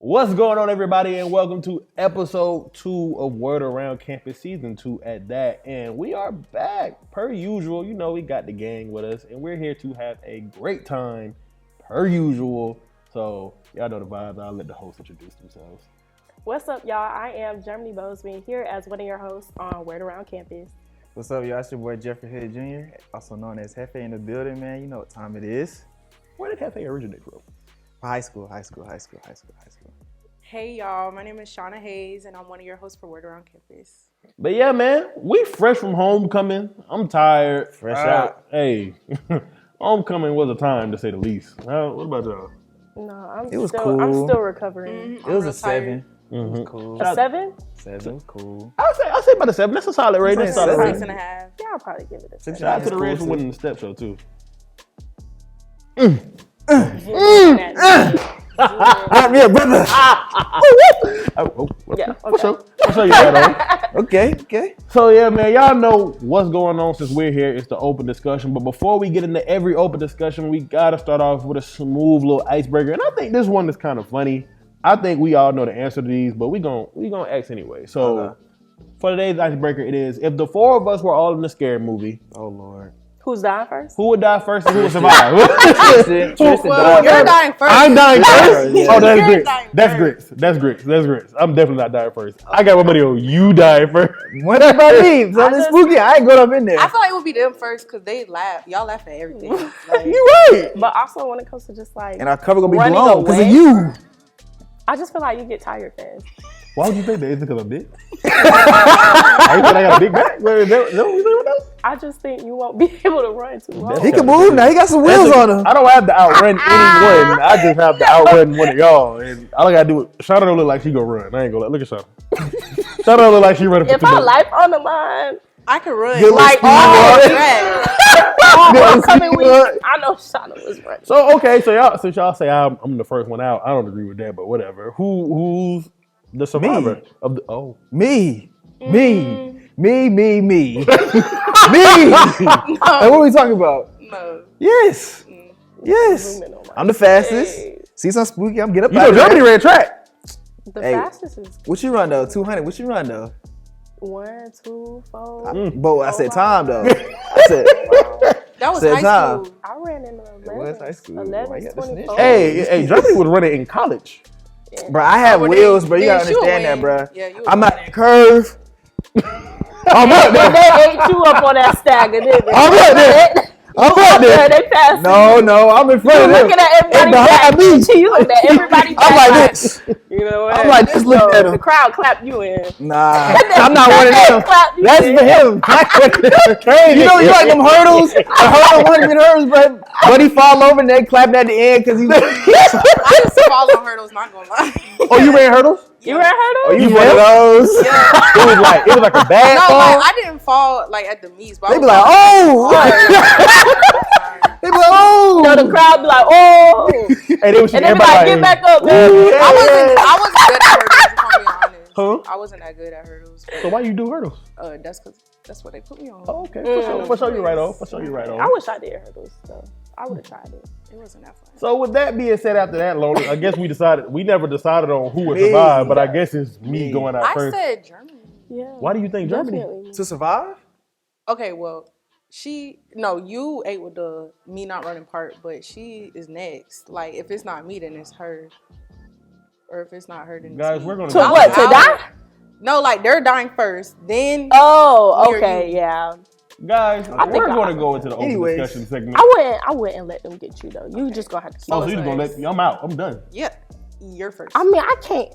What's going on, everybody, and welcome to episode 2 of Word Around Campus Season 2 at that. And we are back, per usual. You know, we got the gang with us, and we're here to have a great time, per usual. So, y'all know the vibes. I'll let the hosts introduce themselves. What's up, y'all? I am Germany Bosby, here as one of your hosts on Word Around Campus. What's up, y'all? It's your boy Jeffrey Hood Jr., also known as Hefe in the building, man. You know what time it is. Where did Hefe originate from? High school. Hey y'all, my name is Shauna Hayes and I'm one of your hosts for Word Around Campus. But yeah, man, we fresh from homecoming. I'm tired. Fresh out. Hey, homecoming was a time to say the least. What about y'all? No, It was cool. I'm still recovering. It was a 7. Mm-hmm. It was cool. A 7? 7 was cool. I'll say about a 7. That's a solid rating. That's a solid Seven. rating. 6.5. Yeah, I'll probably give it a 7. Shout out to the Cool Reds for too. winning the step show too. I'm your brother. Yeah, For sure. I'll show you that on. Okay. So yeah, man, y'all know what's going on since we're here. It's the open discussion. But before we get into every open discussion, we gotta start off with a smooth little icebreaker. And I think this one is kind of funny. I think we all know the answer to these, but we gonna ask anyway. So for today's icebreaker, it is: if the four of us were all in a scary movie, Oh, Lord. Who's dying first? who would die first and who would survive? Tristan Well, died. you're dying first. I'm dying first. Yeah. Oh, that's You're grits. dying That's first. grits. I'm definitely not dying first. I got my money on you dying first. What about me? Something just- spooky. I ain't going up in there. I feel like it would be them first because they laugh. Y'all laugh at everything. Like, You right. But also when it comes to just like, And our cover gonna be running blown because of away. you. I just feel like you get tired fast. Why would you think that? Is it because I'm big? I thought I got a big back. Is that what you think about that? I just think you won't be able to run too long. He can move now. He got some wheels on him. I don't have to outrun anyone. I just have to outrun one of y'all. And all I gotta do is Shauna don't look like she gonna run. I ain't gonna look at Shauna. Shauna don't look like she running for If 2 our minutes. life on the line, I can run. Good Like, speed all run. track. all Good homecoming speed week, run. I know Shauna was running. So okay, so y'all say I'm the first one out. I don't agree with that, but whatever. Who's the survivor of the? Oh, Me. Me. Hey, what are we talking about? No. Yes. Yes. Women on my I'm the fastest. Hey. See something spooky, I'm get up you out know of there. Germany ran track. The Hey. fastest is What you run though? 200. What you run though? 1, 2, 4. But I said time though. I said That was Said high time. school. I ran in the 11. was high school. Why 11, you got this 24. Hey, Germany was running in college. bro, I have Well, wheels, then- bro. You then gotta you would understand that, win. bro. Yeah, you would I'm win. out that curve. I'm But up there. they ate you up on that stagger, didn't they? I'm up there. I'm up there. They passed No, I'm in front you. of them. Looking at everybody And behind back. me. You looking at everybody back. I'm like this. You know what? I'm like this looking at The him. crowd clapped you in. Nah, I'm not one of them. Clap you That's in. for him. Crazy. You know, you like them hurdles? The hurdle, 100 hurdles, bro. But he fall over and they clapping at the end because he. I used to fall on hurdles, not gonna lie. Oh, you ran hurdles? You ran Oh, hurdles? you one of those? Yeah. It was like a bad No, fall. like, I didn't fall like at the meets, but They I be was like, oh. hard. They be like, oh. So the crowd be like, oh. And they was And they be like, get back up, man. I wasn't good at hurdles, if I'm being honest. Huh? I wasn't that good at hurdles. So why you do hurdles? That's what they put me on. Oh, okay. For sure you right on. I wish I did hurdles, so I would have tried it. It wasn't that fun. So with that being said, after that, Lola, I guess we never decided on who would Me. survive, but I guess it's me Me. going out I first. said Germany. Yeah. Why do you think Germany? Definitely. To survive? Okay, well, you ate with the me not running part, but she is next. Like, if it's not me, then it's her. Or if it's not her, then it's Guys, me. we're gonna To go- what? To die? No, like, they're dying first. Then Oh, Me or okay, you. yeah. Guys, think we're I- going to go into the open Anyways. discussion segment. I wouldn't let them get you though. You just gonna have to keep. Oh, So so you just gonna let me? I'm out. I'm done. yeah, you're first. I mean, I can't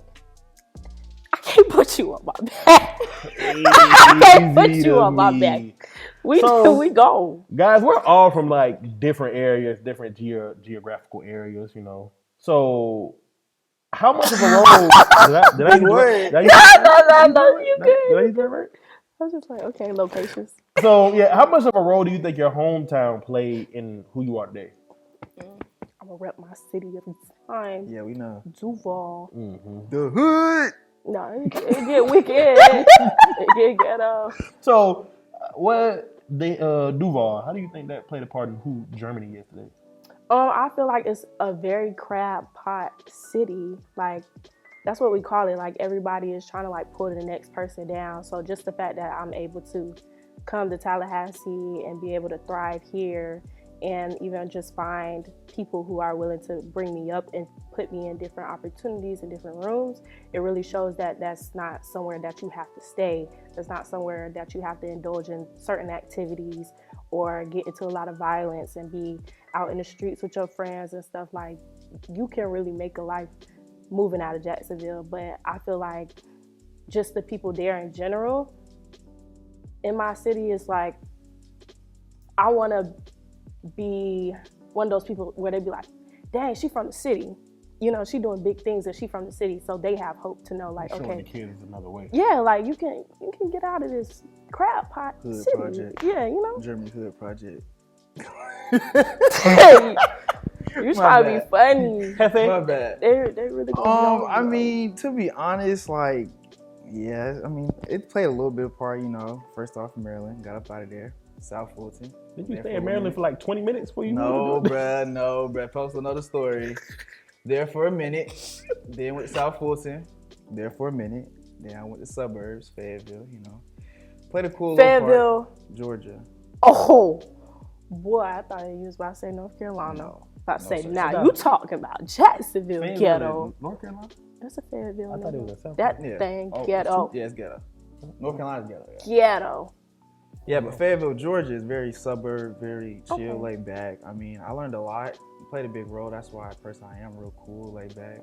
put you on my back. I can't put Easy you to on my me. back. We So- we go. Guys, we're all from like different areas, different geographical areas, you know. So, how much of a role did I use Word. did I use- No, you did I good. use that right? I was just like, okay, locations. So yeah, how much of a role do you think your hometown played in who you are today? I'm gonna rep my city every time. Yeah, we know. Duval. The hood. No, it get wicked. It get ghetto. So, Duval? How do you think that played a part in who Germany is today? I feel like it's a very crab pot city. Like that's what we call it. Like everybody is trying to like pull the next person down. So just the fact that I'm able to come to Tallahassee and be able to thrive here, and even just find people who are willing to bring me up and put me in different opportunities in different rooms, it really shows that that's not somewhere that you have to stay. That's not somewhere that you have to indulge in certain activities or get into a lot of violence and be out in the streets with your friends and stuff. Like, you can really make a life moving out of Jacksonville. But I feel like just the people there in general, in my city, is like, I want to be one of those people where they be like, dang, she from the city, you know, she doing big things and she from the city, so they have hope to know, like, showing okay, the kids another way. Yeah, like you can get out of this crab pot Hood city. project. Yeah, you know. Germany Hood Project. You trying to be funny. My bad. They really gonna I mean, to be honest, like, yeah, I mean, it played a little bit of part, you know. First off, Maryland, got up out of there. South Fulton. Did you stay in Maryland for like 20 minutes before you No, moved? bruh. Folks will know the story. There for a minute. Then went to South Fulton. There for a minute. Then I went to suburbs, Fayetteville, you know. Played a cool little Fayetteville, part. Georgia. Oh, boy, I thought you was about to say North Carolina. No. About to say, sir. now you talking about Jacksonville Fayetteville ghetto. is North Carolina? That's a Fayetteville. I thought it was a South That Yeah. thing, Oh, ghetto. Yeah, it's ghetto. North Carolina's ghetto, yeah. Ghetto. Yeah, but Fayetteville, Georgia is very suburb, very chill, Okay. laid back. I mean, I learned a lot. Played a big role. That's why personally I am real cool, laid back.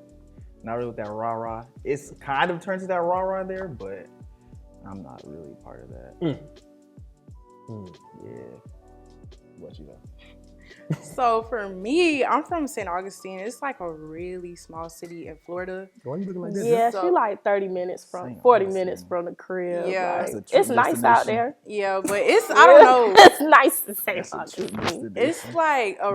Not really with that rah-rah. It's kind of turned to that rah-rah there, but I'm not really part of that. Yeah. What you know? So for me, I'm from St. Augustine. It's like a really small city in Florida. Why you looking like this? Yeah, So- she like 30 minutes from, St. 40 Augustine. minutes from the crib. Yeah. Like, That's a trip it's nice out destination. there. Yeah, but it's, I don't know. It's nice to say That's a trip Augustine. destination. It's like a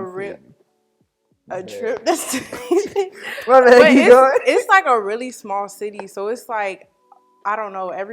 bad. trip destination. Well, But man, keep going. it's like a really small city. So it's like, I don't know, I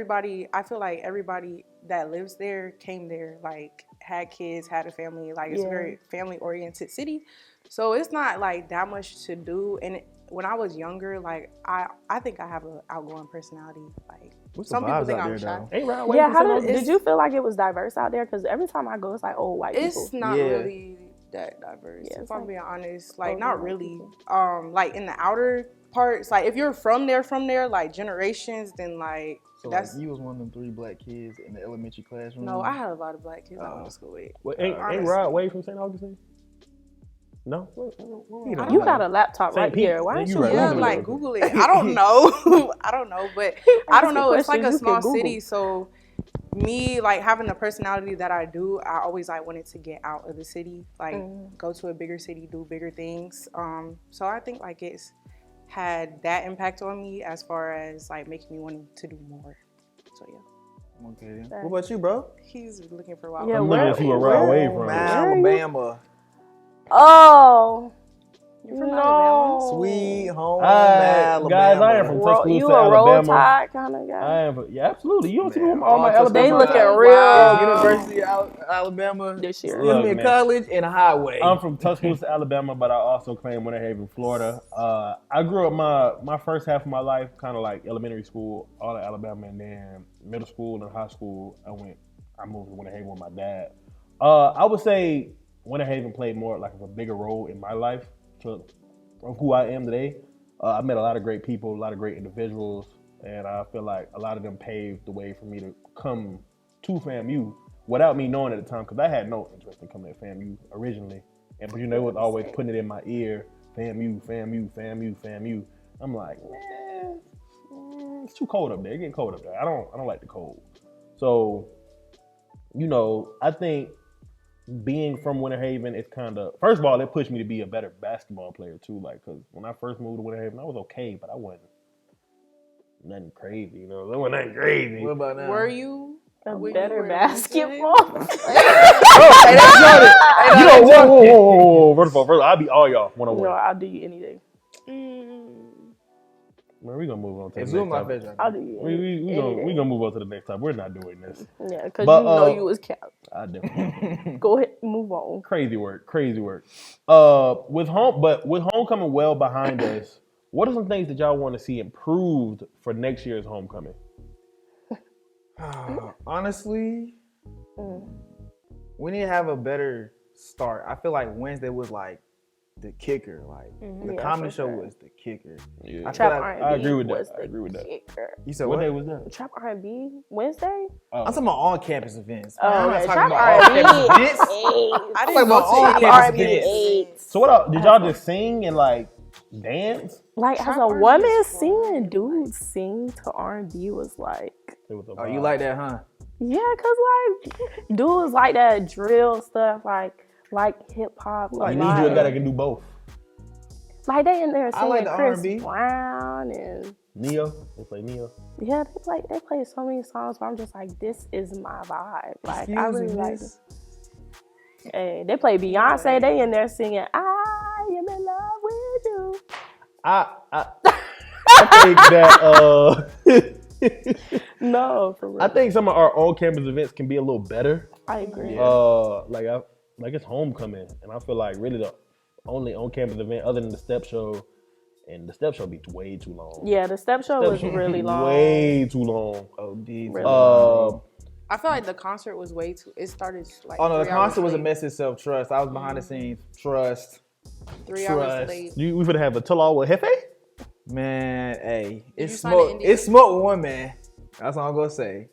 feel like everybody that lives there came there, like had kids, had a family. Like it's a Yeah. very family oriented city. So it's not like that much to do. And when I was younger, like I think I have an outgoing personality. Like What's some the people vibes think out I'm there, shy. though? Ain't Ryan Yeah, waiting how for did you feel like it was diverse out there? Because every time I go, it's like old white It's people. not Yeah. really that diverse, Yeah, if it's I'm like being honest. Like older not white really. people. Like in the outer parts, like if you're from there, like generations, then like So that's like, you was one of them 3 black kids in the elementary classroom? no. I had a lot of black kids I went to school with. Well, ain't Honestly. Rod Wade from St. Augustine? No? You don't You know. got a laptop St. right Pete. here. Why Yeah, don't you you right. Yeah, Google it. like Google it. I don't know. I don't know, but I don't know. It's like a Questions you small can Google. city, so me like having the personality that I do, I always like wanted to get out of the city, like go to a bigger city, do bigger things. So I think like it's had that impact on me as far as like making me wanting to do more. So yeah, Okay. What about you, bro? he's looking for a while. Yeah, I'm where- looking to see where Rod where- Wade from. Alabama. Oh, You're from no. Alabama? Sweet home Guys, I am from Ro- Tuscaloosa, you a roll Alabama. tide kind of I guy. am, yeah, absolutely. You don't see Man, all my all Alabama. They Tuscaloosa. looking Wow. real. University of Alabama. This year. Excuse me, Look, in man. college and a highway. I'm from Tuscaloosa, Alabama, but I also claim Winter Haven, Florida. I grew up my first half of my life kind of like elementary school, all in Alabama, and then middle school and high school. I moved to Winter Haven with my dad. I would say Winter Haven played more like of a bigger role in my life of who I am today. I met a lot of great people, a lot of great individuals, and I feel like a lot of them paved the way for me to come to FAMU without me knowing at the time, because I had no interest in coming to FAMU originally. But they was always putting it in my ear, FAMU, FAMU, FAMU, FAMU. I'm like, man, it's too cold up there. It's getting cold up there. I don't like the cold. So, I think being from Winter Haven, it's kind of, first of all, it pushed me to be a better basketball player too. Like, because when I first moved to Winter Haven, I was okay, but I wasn't nothing crazy. I wasn't nothing crazy. What about now? Were you A when you better were basketball. Hey, that's Jordan. Whoa. First of all, I'll be all y'all one on No, one. I'll do you any day. Man, we're gonna move on to the Hey, next zoom my topic. face right I'll now. do you We any gonna day. move on to the next topic. We're not doing this. Yeah, because But, you know you was capped. I definitely. Go ahead, move on. Crazy work. With homecoming well behind us, What are some things that y'all want to see improved for next year's homecoming? Honestly, Mm. we need to have a better start. I feel like Wednesday was like the kicker. Like the Yeah, comedy for show sure. was the kicker. Yeah. I feel Trap like R&B I agree with that. was I agree with the that. kicker. you said What what? day was that? Trap R&B Wednesday? Oh. I'm talking about on-campus events. Oh, I'm not okay. talking Trap about R&B. on-campus events. eight. I I'm didn't talking go about to on-campus R&B events. eight. So what else? Did y'all just sing and like dance? Like Trap as a R&B woman is seeing fun, dudes sing to R&B was like, It was a Oh, you vibe. like that, huh? yeah, cause like dudes like that drill stuff, like hip hop, You need to do a guy that can do both. like they in there I like singing the Chris R&B. Brown and Neo. They play Neo. yeah, they play so many songs where I'm just like, this is my vibe. Like I really like it. Hey, they play Beyonce, they in there singing I am in love with you. I think that No, for real. I think some of our on-campus events can be a little better. I agree. Yeah. Like it's homecoming, and I feel like really the only on-campus event other than the step show, and the step show be way too long. Yeah, the step show was really long. Way too long. Really I feel like the concert was way too. It started like. Oh no, the 3 hours concert was a late. mess itself. Trust. I was behind the scenes. Trust. 3 hours late. We finna have a tell-all with Hefe? Man, hey, Did it's you sign an smoke. NDA? It's smoke one man. That's all I'm gonna say.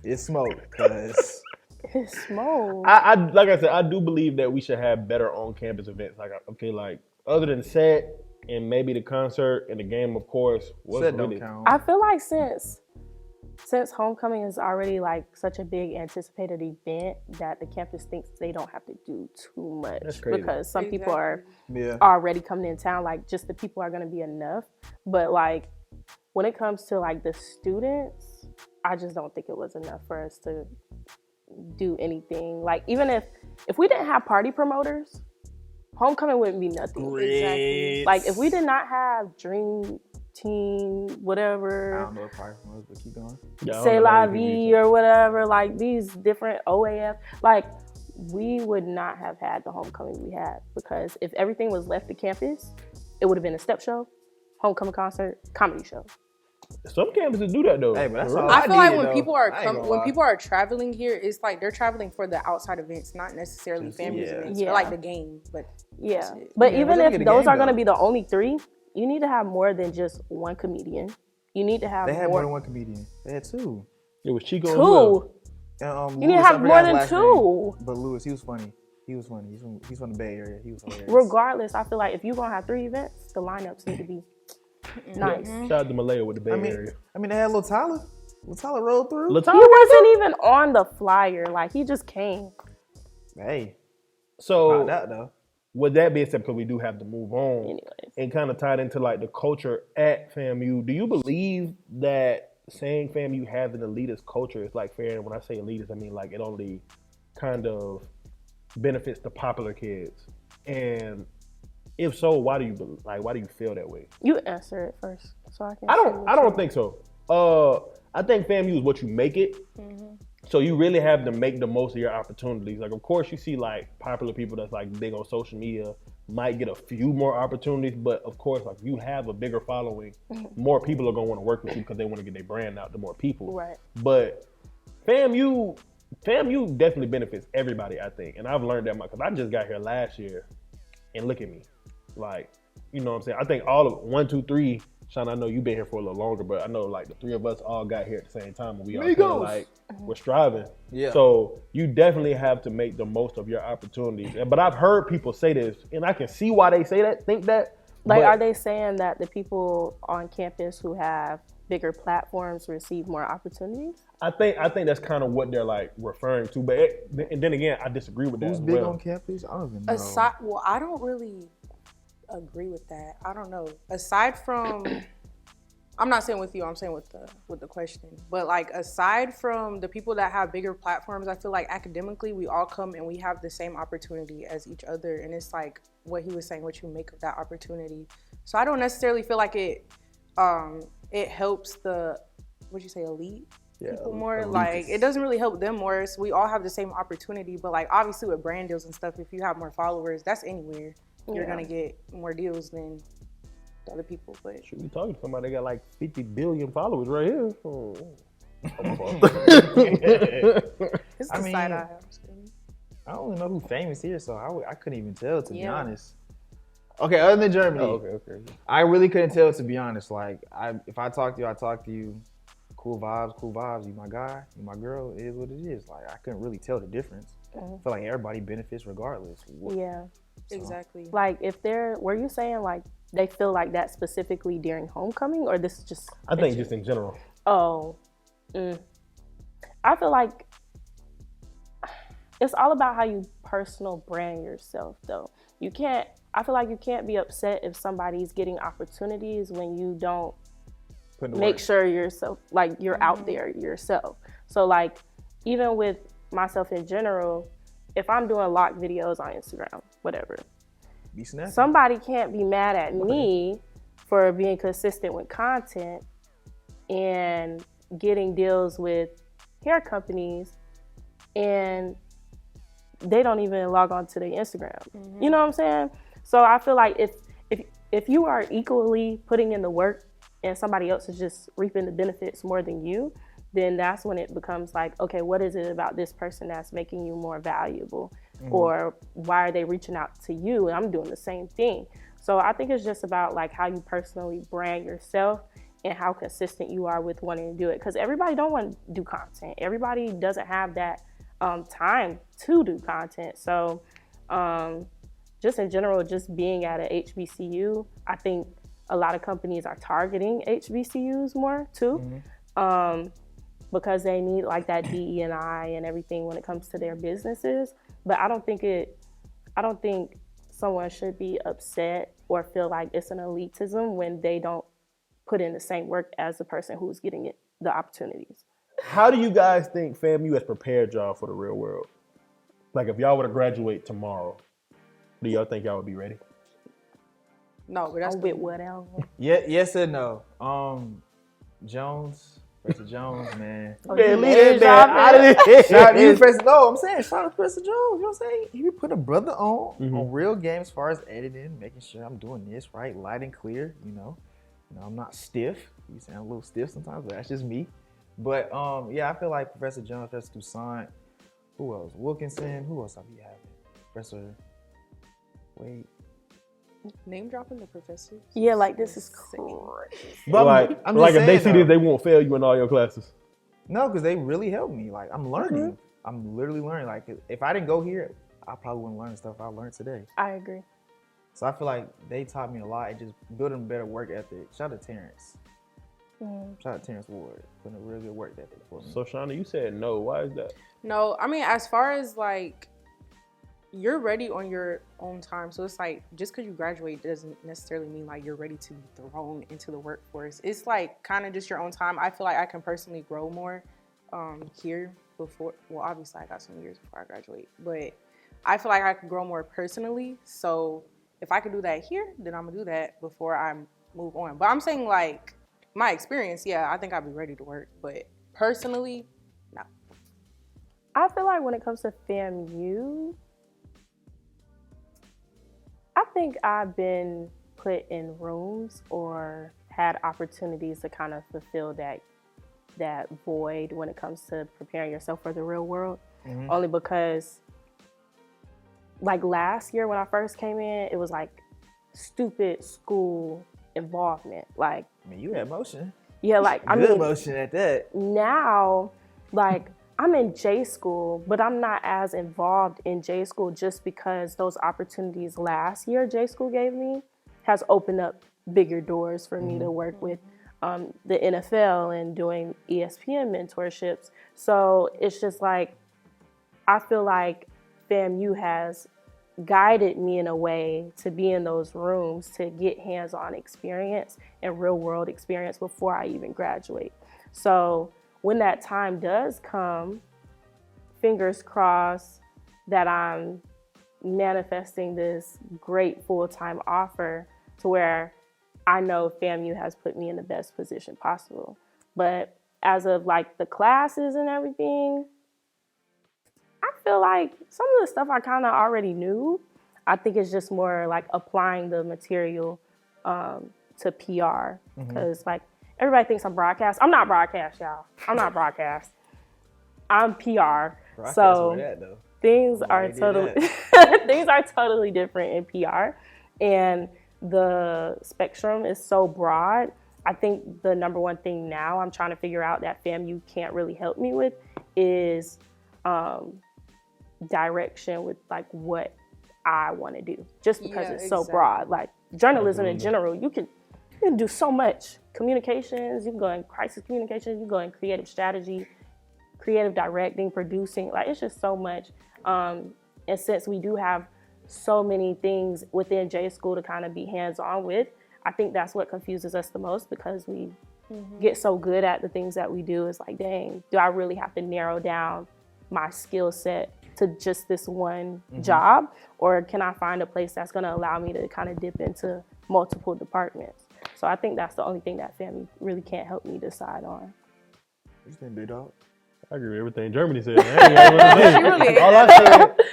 It's smoke, cause It's smoke. I like I said, I do believe that we should have better on-campus events. Like okay, like other than set and maybe the concert and the game, of course. set don't count. I feel like since homecoming is already like such a big anticipated event that the campus thinks they don't have to do too That's much crazy. because some people are Yeah. already coming in town. Like just the people are going to be enough. But like when it comes to like the students, I just don't think it was enough for us to do anything. Like even if we didn't have party promoters, homecoming wouldn't be nothing. Exactly. Like if we did not have Dream Team, I whatever, don't know what part was, but keep going. Yeah, I don't Say know La anything you Vie or whatever, like these different OAF, like we would not have had the homecoming we had because if everything was left to campus, it would have been a step show, homecoming concert, comedy show. said. Some campuses do that though. Hey, but that's For all real. I feel like needed, when though. people are I ain't gonna when lie. people are traveling here, it's like they're traveling for the outside events, not necessarily Just- family yeah. events Yeah. or like the game. But Yeah, that's it. but Yeah, even but look if at the those game, are going to though. be the only three, you need to have more than just one comedian. You need to have They had more than more. one comedian. They had two. It was Chico and who else? Two. And, You need to Lewis, I have forgot more his than last two. name. But Lewis, he was funny. He's from the Bay Area. He was hilarious. Regardless, I feel like if you're going to have 3 events, the lineups need to be nice. Shout out to Malaya with the Bay Area. I mean, they had Lil Tyler. Lil Tyler rolled through. Latasha He wasn't even on the flyer. Like, he just came. Hey, So not that though. with that being said, because we do have to move on Anyways. and kind of tied into like the culture at FAMU, do you believe that saying FAMU has an elitist culture is like fair? And when I say elitist, I mean like it only kind of benefits the popular kids. And if so, why do you feel that way? You answer it first, so I can. I don't think so. I think FAMU is what you make it. So you really have to make the most of your opportunities. Like, of course, you see like popular people that's like big on social media might get a few more opportunities, but of course, like you have a bigger following, more people are gonna want to work with you because they want to get their brand out to more people. Right. But FAMU definitely benefits everybody, I think, and I've learned that much because I just got here last year, and look at me, like, you know what I'm saying? I think all of 1, 2, 3. Sean, I know you've been here for a little longer, but I know like the 3 of us all got here at the same time, and we all kind of like we're striving. Yeah. So you definitely have to make the most of your opportunities. But I've heard people say this, and I can see why they say that, think that. Like, but are they saying that the people on campus who have bigger platforms receive more opportunities? I think that's kind of what they're like referring to. But and then again, I disagree with that. Who's as big well. on campus? I don't even know. well, I don't really agree with that. I don't know. Aside from, I'm not saying with you. I'm saying with the question. But like aside from the people that have bigger platforms, I feel like academically we all come and we have the same opportunity as each other. And it's like what he was saying, what you make of that opportunity. So I don't necessarily feel like it helps the elite people more. elitist. Like it doesn't really help them more. So we all have the same opportunity. But like obviously with brand deals and stuff, if you have more followers, that's anywhere. You're Yeah. gonna get more deals than to other people. But Should we talking to somebody that got like 50 billion followers right here? Oh. it's I the mean, side I have. I don't even know who famous here, so I couldn't even tell, to be Yeah. honest. Okay, other than Germany, okay. I really couldn't tell, to be honest. Like, if I talk to you, I talk to you. Cool vibes. You my guy, you my girl. It is what it is. Like, I couldn't really tell the difference. I feel like everybody benefits regardless. Yeah. So, Exactly. Like, were you saying like they feel like that specifically during homecoming, or this is just? I think just in general. Oh, I feel like it's all about how you personal brand yourself, though. I feel like you can't be upset if somebody's getting opportunities when you don't make sure yourself, like, you're out there yourself. So, like, even with myself in general, if I'm doing lock videos on Instagram, whatever, somebody can't be mad at me for being consistent with content and getting deals with hair companies, and they don't even log on to their Instagram. You know what I'm saying? So I feel like if you are equally putting in the work and somebody else is just reaping the benefits more than you, then that's when it becomes like, okay, what is it about this person that's making you more valuable? Or why are they reaching out to you? And I'm doing the same thing. So I think it's just about like how you personally brand yourself and how consistent you are with wanting to do it. Because everybody don't want to do content. Everybody doesn't have that time to do content. So just in general, just being at a HBCU, I think a lot of companies are targeting HBCUs more too, because they need like that DE&I and everything when it comes to their businesses. But I don't think someone should be upset or feel like it's an elitism when they don't put in the same work as the person who's getting the opportunities. How do you guys think FAMU has prepared y'all for the real world? Like, if y'all were to graduate tomorrow, do y'all think y'all would be ready? No, but that's with whatever. Yeah, yes and no. Professor Jones, man. Man, leave that man out of this. Shout out to you, Professor. No, I'm saying shout out to Professor Jones. You know what I'm saying? He put a brother on real game as far as editing, making sure I'm doing this right, light and clear. You know, I'm not stiff. You sound a little stiff sometimes, but that's just me. But yeah, I feel like Professor Jones, Professor Toussaint, who else? Wilkinson. Who else I be having? Professor. Wait. Name dropping the professors. Yeah, like this is cool. But like, I'm like just if they saying, see this, they won't fail you in all your classes. No, because they really helped me. Like, I'm learning. I'm literally learning. Like, if I didn't go here, I probably wouldn't learn the stuff I learned today. I agree. So I feel like they taught me a lot and just building a better work ethic. Shout out to Terrence. Shout out to Terrence Ward. Putting a real good work ethic for me. So, Shauna, you said no. Why is that? No, I mean, as far as like, you're ready on your own time. So it's like, just because you graduate doesn't necessarily mean like you're ready to be thrown into the workforce. It's like kind of just your own time. I feel like I can personally grow more here before. Well, obviously I got some years before I graduate, but I feel like I could grow more personally. So if I could do that here, then I'm gonna do that before I move on. But I'm saying like my experience, yeah, I think I'd be ready to work. But personally, no. I feel like when it comes to FAMU, I think I've been put in rooms or had opportunities to kind of fulfill that void when it comes to preparing yourself for the real world. Only because, like last year when I first came in, it was like stupid school involvement. Like, I mean, you had motion. Yeah, like I Good mean, motion at that. Now, like, I'm in J school, but I'm not as involved in J school just because those opportunities last year J school gave me has opened up bigger doors for me to work with the NFL and doing ESPN mentorships. So it's just like, I feel like FAMU has guided me in a way to be in those rooms to get hands-on experience and real world experience before I even graduate. So when that time does come, fingers crossed that I'm manifesting this great full-time offer to where I know FAMU has put me in the best position possible. But as of like the classes and everything, I feel like some of the stuff I kind of already knew. I think it's just more like applying the material to PR because like everybody thinks I'm broadcast. I'm not broadcast, y'all. I'm not broadcast. I'm PR. Broadcast So where that, though. things No are idea totally things are totally different in PR, and the spectrum is so broad. I think the number one thing now I'm trying to figure out that FAMU can't really help me with is direction with like what I want to do, just because it's so broad. Like journalism in general, you can do so much. Communications, you can go in crisis communications, you can go in creative strategy, creative directing, producing. Like it's just so much. And since we do have so many things within J School to kind of be hands-on with, I think that's what confuses us the most because we get so good at the things that we do. It's like, dang, do I really have to narrow down my skill set to just this one job? Or can I find a place that's gonna allow me to kind of dip into multiple departments? So I think that's the only thing that family really can't help me decide on. What you think, big dog? I agree with everything Germany said.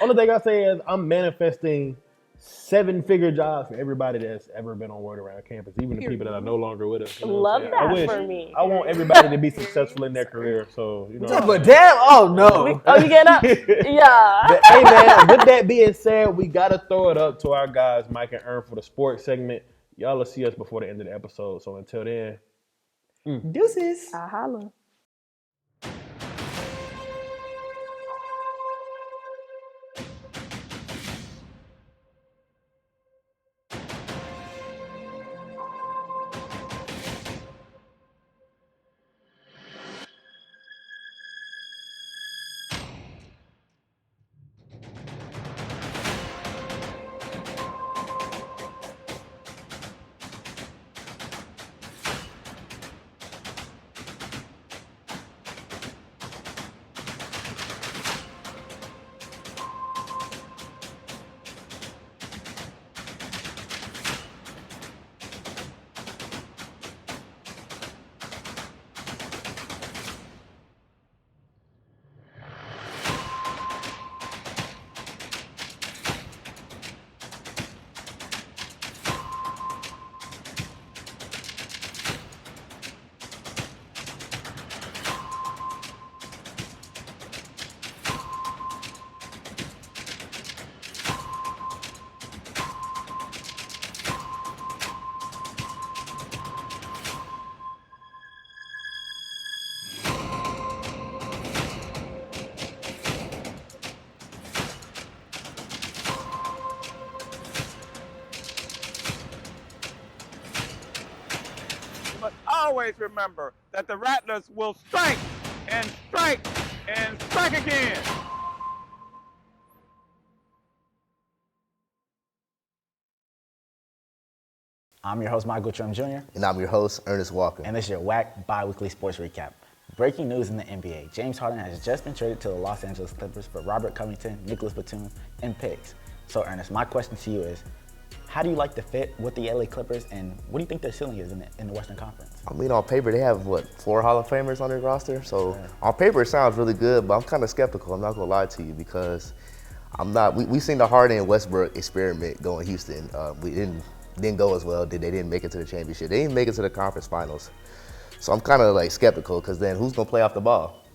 Only thing I say is I'm manifesting 7-figure jobs for everybody that's ever been on Word Around campus, even the people that are no longer with us. You know Love what I'm saying? that for me. I want everybody to be successful in their career. So, you know. But damn, oh no. Oh, you get up? Yeah. But, hey, man, with that being said, we got to throw it up to our guys, Mike and Ern, for the sports segment. Y'all will see us before the end of the episode. So until then, Deuces. I holla. Must always remember that the Rattlers will strike and strike and strike again. I'm your host, Michael Trum Jr. And I'm your host, Ernest Walker. And this is your whack bi-weekly sports recap. Breaking news in the NBA. James Harden has just been traded to the Los Angeles Clippers for Robert Covington, Nicholas Batum, and picks. So Ernest, my question to you is, how do you like the fit with the LA Clippers, and what do you think their ceiling is in the Western Conference? I mean, on paper, they have, 4 Hall of Famers on their roster? So on paper, it sounds really good, but I'm kind of skeptical. I'm not going to lie to you because we've seen the Harden and Westbrook experiment go in Houston. We didn't go as well. They didn't make it to the championship. They didn't make it to the conference finals. So I'm kind of skeptical because then who's going to play off the ball?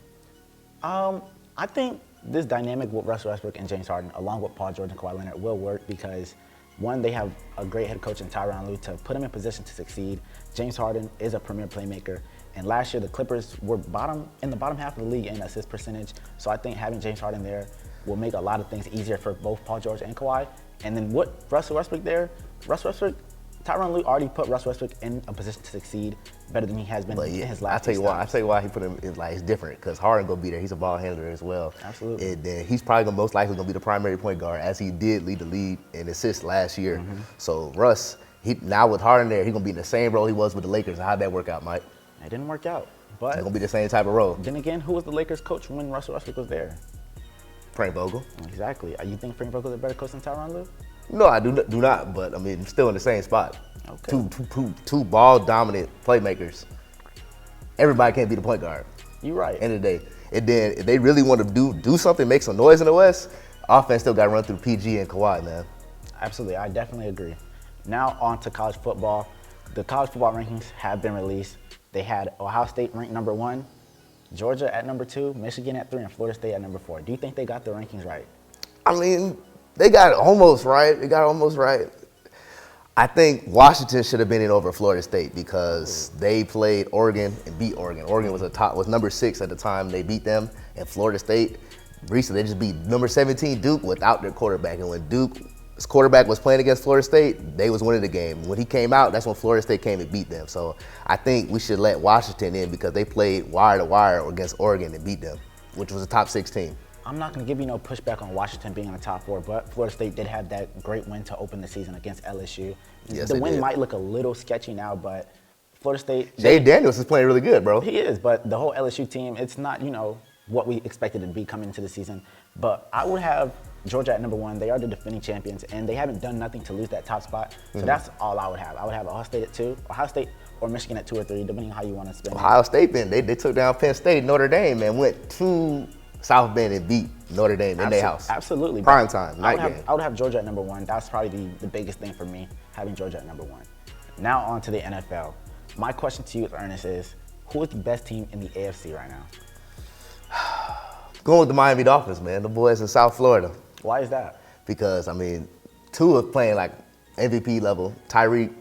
I think this dynamic with Russell Westbrook and James Harden, along with Paul George and Kawhi Leonard, will work because one, they have a great head coach in Tyronn Lue to put him in position to succeed. James Harden is a premier playmaker. And last year, the Clippers were in the bottom half of the league in assist percentage. So I think having James Harden there will make a lot of things easier for both Paul George and Kawhi. And then with Russell Westbrook there, Tyronn Lue already put Russell Westbrook in a position to succeed better than he has been in his last I tell you why he put him in, it's different because Harden gonna be there. He's a ball handler as well. Absolutely. And then he's probably most likely gonna be the primary point guard as he did lead the league in assists last year. So Russ, now with Harden there, he's gonna be in the same role he was with the Lakers. How'd that work out, Mike? It didn't work out. But It's gonna be the same type of role. then again, who was the Lakers coach when Russell Westbrook was there? Frank Vogel. Exactly. You think Frank Vogel is a better coach than Tyronn Lue? No, I do not. But I mean, still in the same spot. Okay. Two ball dominant playmakers. Everybody can't be the point guard. You're right. End of the day. And then if they really want to do something, make some noise in the West, offense still got to run through PG and Kawhi, man. Absolutely. I definitely agree. Now on to college football. The college football rankings have been released. They had Ohio State ranked number 1, Georgia at number 2, Michigan at 3, and Florida State at number 4. Do you think they got the rankings right? I mean, they got it almost right. I think Washington should have been in over Florida State because they played Oregon and beat Oregon. Oregon was number 6 at the time they beat them, and Florida State recently they just beat number 17 Duke without their quarterback. And when Duke's quarterback was playing against Florida State, they was winning the game. When he came out, that's when Florida State came and beat them. So I think we should let Washington in because they played wire to wire against Oregon and beat them, which was a top 6 team. I'm not going to give you no pushback on Washington being in the top 4, but Florida State did have that great win to open the season against LSU. Yes, the win did. might look a little sketchy now, but Florida State. Jay Daniels is playing really good, bro. He is, but the whole LSU team, it's not, what we expected to be coming into the season. But I would have Georgia at number 1. They are the defending champions, and they haven't done nothing to lose that top spot. So that's all I would have. I would have Ohio State at 2, Ohio State or Michigan at 2 or 3, depending on how you want to spin it. Ohio State, they took down Penn State, Notre Dame, and went to South Bend and beat Notre Dame in their house. Absolutely. Prime time, night game. I would have Georgia at number 1. That's probably the biggest thing for me, having Georgia at number 1. Now on to the NFL. My question to you, Ernest, is who is the best team in the AFC right now? Going with the Miami Dolphins, man. The boys in South Florida. Why is that? Because, Tua playing like MVP level. Tyreek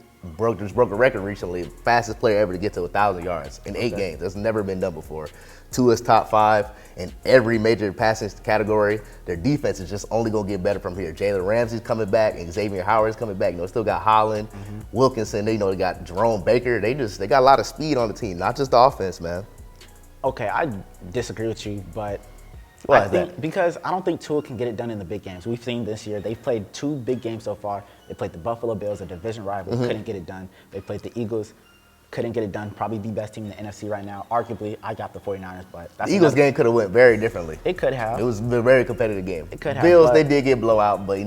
just broke a record recently. Fastest player ever to get to 1,000 yards in 8 games. That's never been done before. Tua's top 5 in every major passing category. Their defense is just only going to get better from here. Jalen Ramsey's coming back and Xavier Howard's coming back. Still got Holland, Wilkinson. They got Jerome Baker. They got a lot of speed on the team, not just the offense, man. Okay, I disagree with you, but Why I is think that? because I don't think Tua can get it done in the big games. We've seen this year, they've played 2 big games so far. They played the Buffalo Bills, a division rival, couldn't get it done. They played the Eagles, couldn't get it done. Probably the best team in the NFC right now. Arguably, I got the 49ers, but that's The Eagles game could have went very differently. It could have. It was a very competitive game. It could have, Bills, but- they did get blowout, but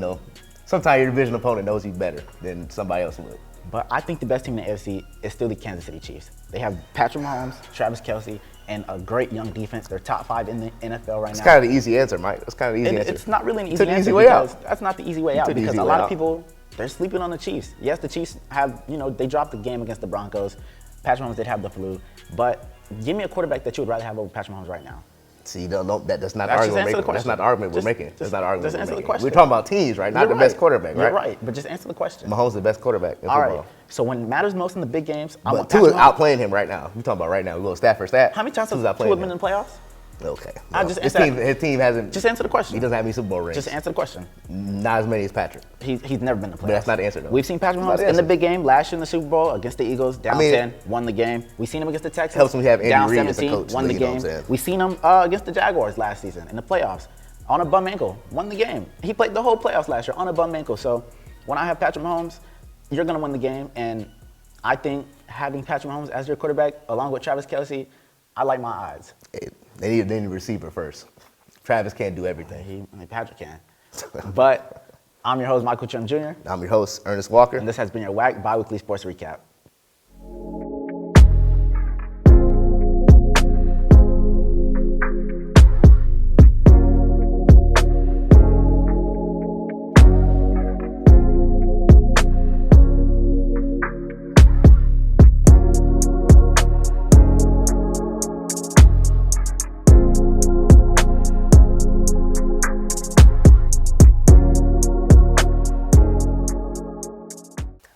sometimes your division opponent knows you better than somebody else would. But I think the best team in the AFC is still the Kansas City Chiefs. They have Patrick Mahomes, Travis Kelce, and a great young defense. They're top 5 in the NFL right It's now. kind of the easy answer, Mike. It's kind of the easy And answer. it's not really an easy Took the answer easy way out. because that's not the easy way You out took the because easy a way lot out. of people, they're sleeping on the Chiefs. Yes, the Chiefs have, they dropped the game against the Broncos. Patrick Mahomes did have the flu, but give me a quarterback that you would rather have over Patrick Mahomes right now. See, that's not the Just argument answer we're the making. question. That's not the argument we're Just- making. just- That's not the argument just we're answer the making. question. We're talking about teams, right? Not You're the right. best quarterback, right? You're right, but just answer the question. Mahomes is the best quarterback in All football. right. So when it matters most in the big games, I But want Tua's Patrick Mahomes. outplaying him right now. We're talking about right now. We go stat for stat. How many times Tua's has Tua outplaying been in him. the playoffs? Okay. I just his answer that. his team hasn't. Just answer the question. He doesn't have any Super Bowl rings. Just answer the question. Not as many as Patrick. He's never been in the playoffs. But that's not the answer, though. We've seen Patrick That's not Mahomes the in the answer. big game last year in the Super Bowl against the Eagles, down 10, won the game. We've seen him against the Texans, Helps when we have Andy down Reid as a 17, coach, won the you know what game. I'm saying? We've seen him against the Jaguars last season in the playoffs on a bum ankle, won the game. He played the whole playoffs last year on a bum ankle. So when I have Patrick Mahomes, you're going to win the game. And I think having Patrick Mahomes as your quarterback, along with Travis Kelce, I like my odds. They need a receiver first. Travis can't do everything. Patrick can. But I'm your host, Michael Trim Jr., I'm your host, Ernest Walker. and this has been your WAC Biweekly Sports Recap.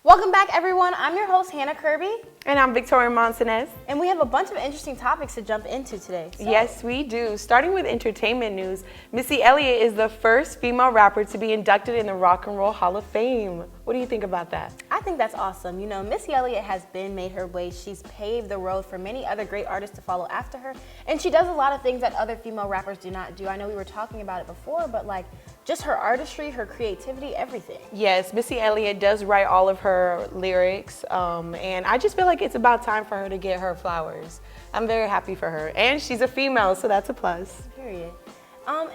Welcome back, everyone. I'm your host, Hannah Kirby, And I'm Victoria Montanez. and we have a bunch of interesting topics to jump into today. So, Yes, we do. Starting with entertainment news, Missy Elliott is the first female rapper to be inducted in the Rock and Roll Hall of Fame. What do you think about that? I think that's awesome. You know, Missy Elliott has made her way. She's paved the road for many other great artists to follow after her. And she does a lot of things that other female rappers do not do. I know we were talking about it before, but like just her artistry, her creativity, everything. Yes, Missy Elliott does write all of her lyrics, and I just feel like it's about time for her to get her flowers. I'm very happy for her. And she's a female, so that's a plus. Period.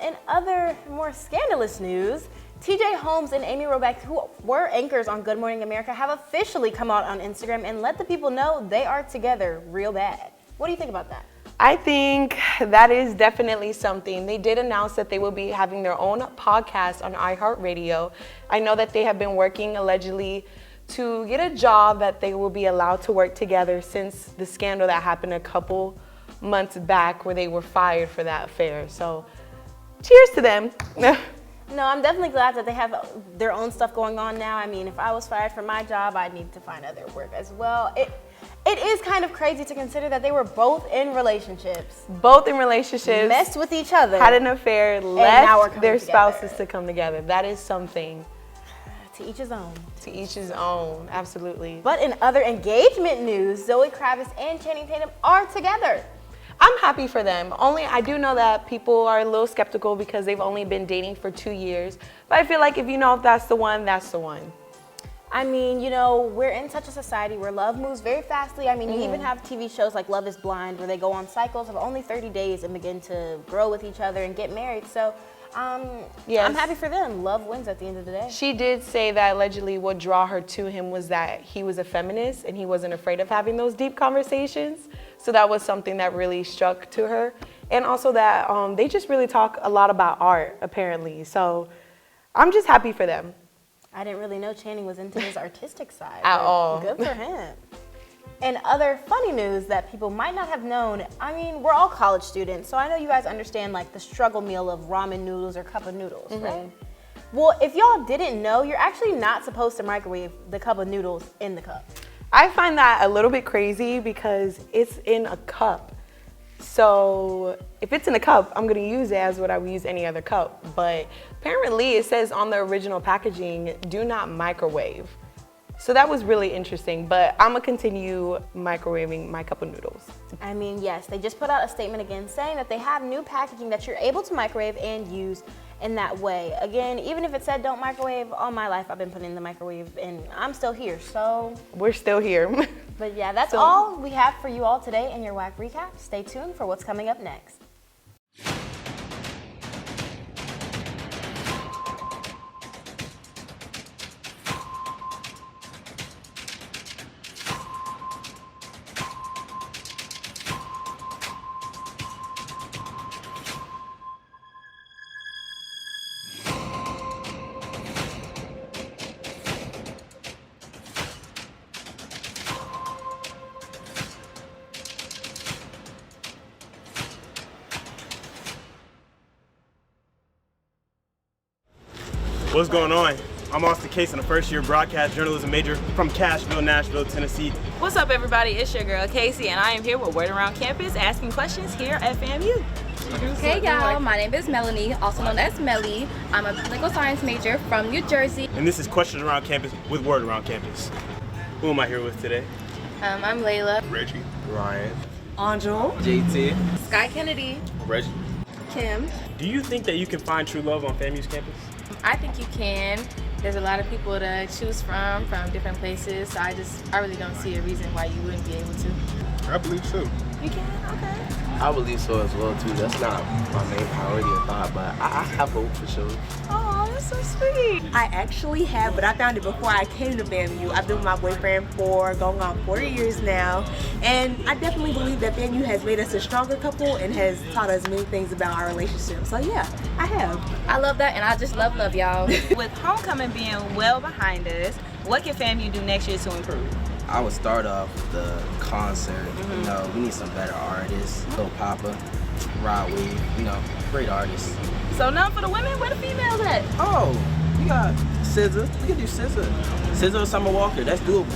In other more scandalous news, TJ Holmes and Amy Roback, who were anchors on Good Morning America, have officially come out on Instagram and let the people know they are together real bad. What do you think about that? I think that is definitely something. They did announce that they will be having their own podcast on iHeartRadio. I know that they have been working allegedly to get a job that they will be allowed to work together since the scandal that happened a couple months back where they were fired for that affair. So cheers to them. No, I'm definitely glad that they have their own stuff going on now. I mean, if I was fired from my job, I'd need to find other work as well. It is kind of crazy to consider that they were both in relationships. Messed with each other. Had an affair, left their spouses to come together. That is something. To each his own. To each his own, absolutely. But in other engagement news, Zoe Kravitz and Channing Tatum are together. I'm happy for them. Only I do know that people are a little skeptical because they've only been dating for 2 years. But I feel like if you know if that's the one, that's the one. I mean, you know, we're in such a society where love moves very fastly. I mean, you even have TV shows like Love is Blind where they go on cycles of only 30 days and begin to grow with each other and get married. So, yes. I'm happy for them. Love wins at the end of the day. She did say that allegedly what drew her to him was that he was a feminist and he wasn't afraid of having those deep conversations. So that was something that really struck to her. And also that they just really talk a lot about art, apparently. So I'm just happy for them. I didn't really know Channing was into his artistic side. At all. Good for him. And other funny news that people might not have known, I mean, we're all college students, so I know you guys understand like the struggle meal of ramen noodles or cup of noodles, right? Well, if y'all didn't know, you're actually not supposed to microwave the cup of noodles in the cup. I find that a little bit crazy because it's in a cup. So if it's in a cup, I'm gonna use it as what I would use any other cup. But apparently it says on the original packaging, do not microwave. So that was really interesting, but I'm gonna continue microwaving my cup of noodles. I mean, yes, they just put out a statement again saying that they have new packaging that you're able to microwave and use in that way. Again, even if it said don't microwave, all my life I've been putting in the microwave and I'm still here, so. We're still here. But yeah, that's all we have for you all today in your WAC recap. Stay tuned for what's coming up next. What's going on? I'm Austin Case, I'm a first-year broadcast journalism major from Cashville, Nashville, Tennessee. What's up, everybody? It's your girl, Casey, and I am here with Word Around Campus asking questions here at FAMU. Hey, y'all. My name is Melanie, also known as Melly. I'm a political science major from New Jersey. And this is Questions Around Campus with Word Around Campus. Who am I here with today? I'm Layla. Reggie. Ryan. Angel. JT. Sky Kennedy. Reggie. Kim. Do you think that you can find true love on FAMU's campus? I think you can. There's a lot of people to choose from different places. So I really don't see a reason why you wouldn't be able to. I believe so. You can? Okay. I believe so as well too. That's not my main priority or thought, but I have hope for sure. Oh, that's so sweet. I actually have, but I found it before I came to FAMU. I've been with my boyfriend for going on 4 years now, and I definitely believe that FAMU has made us a stronger couple and has taught us many things about our relationship. So yeah, I have. I love that, and I just love y'all. With homecoming being well behind us, what can FAMU do next year to improve? I would start off with the concert. You know, we need some better artists. Lil Papa, Rod Wave, you know, great artists. So none for the women? Where the females at? Oh, we got SZA. We can do SZA. SZA or Summer Walker. That's doable.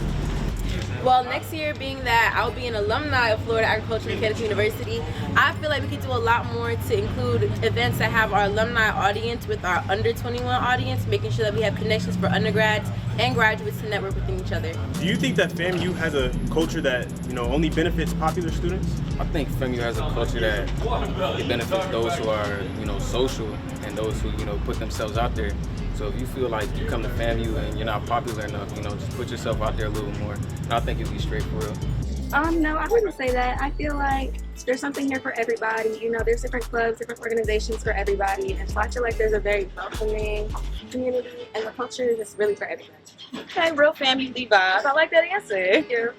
Well, next year, being that I'll be an alumni of Florida Agricultural and Mechanics University, I feel like we could do a lot more to include events that have our alumni audience with our under 21 audience, making sure that we have connections for undergrads and graduates to network within each other. Do you think that FAMU has a culture that, you know, only benefits popular students? I think FAMU has a culture that it benefits those who are, you know, social and those who, you know, put themselves out there. So if you feel like you come to FAMU and you're not popular enough, you know, just put yourself out there a little more. And I think you'll be straight for real. No, I wouldn't say that. I feel like there's something here for everybody. You know, there's different clubs, different organizations for everybody. And so I feel like there's a very welcoming community, and the culture is just really for everybody. Okay, real family vibes. I like that answer. Thank you.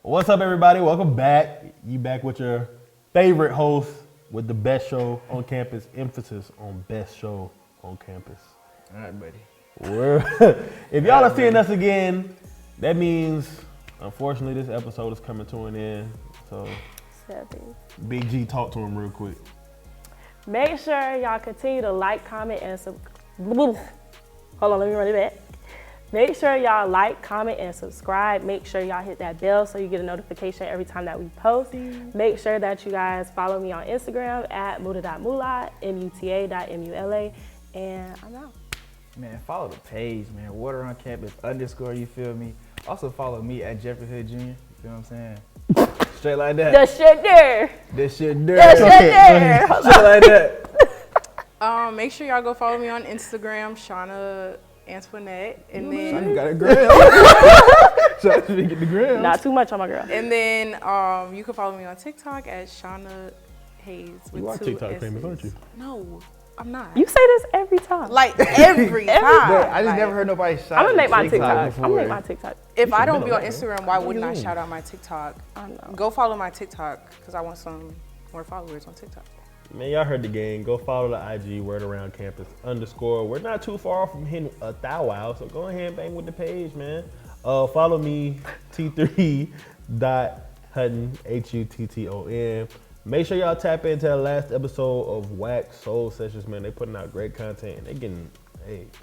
What's up, everybody? Welcome back. You back with your favorite host with the best show on campus. Emphasis on best show on campus. All right, buddy. If y'all are seeing us again, that means, unfortunately, this episode is coming to an end. So, Big G, talk to him real quick. Make sure y'all continue to like, comment, and hold on, let me run it back. Make sure y'all like, comment, and subscribe. Make sure y'all hit that bell so you get a notification every time that we post. Make sure that you guys follow me on Instagram at muta.mula, muta.mula, and I'm out. Man, follow the page, man. Water on Campus _, you feel me? Also follow me at Jeffrey Hood Jr. You feel what I'm saying? Straight like that. The shit there. The shit there. The shit there. Straight like that. Make sure y'all go follow me on Instagram, Shauna Antoinette, and then you got a gram. Shout get the gram. Not too much on my girl. And then you can follow me on TikTok at Shauna Hayes with You are 2 TikTok S's. famous, aren't you? No, I'm not. You say this every time. Like every time. I just never heard nobody shout I'm gonna make my TikTok TikTok. I'm gonna make my TikTok. If I don't be on Instagram, why wouldn't I shout out my TikTok? I know. Go follow my TikTok because I want some more followers on TikTok. Man, y'all heard the game. Go follow the IG, Word Around Campus _. We're not too far from hitting 1,000, so go ahead and bang with the page, man. Follow me, T3.Hutton, HUTTON. Make sure y'all tap into the last episode of Wax Soul Sessions, man. They putting out great content and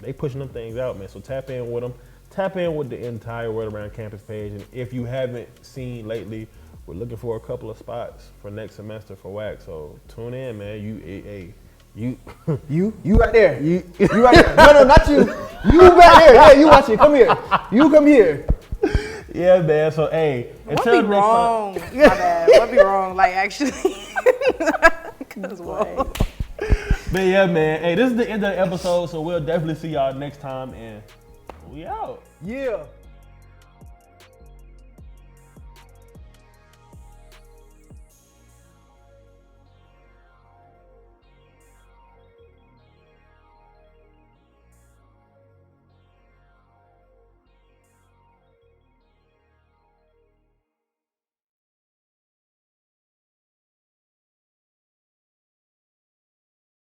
they pushing them things out, man. So tap in with them. Tap in with the entire Word Around Campus page. And if you haven't seen lately, we're looking for a couple of spots for next semester for Wax. So tune in, man. You right there. You right there. No, not you. You back there. Yeah, you watch it. Come here. You come here. Yeah, man. So, hey, until next wrong? time. My bad. What be wrong? Like, actually. Cause whoa. But yeah, man. Hey, this is the end of the episode, so we'll definitely see y'all next time, and we out. Yeah.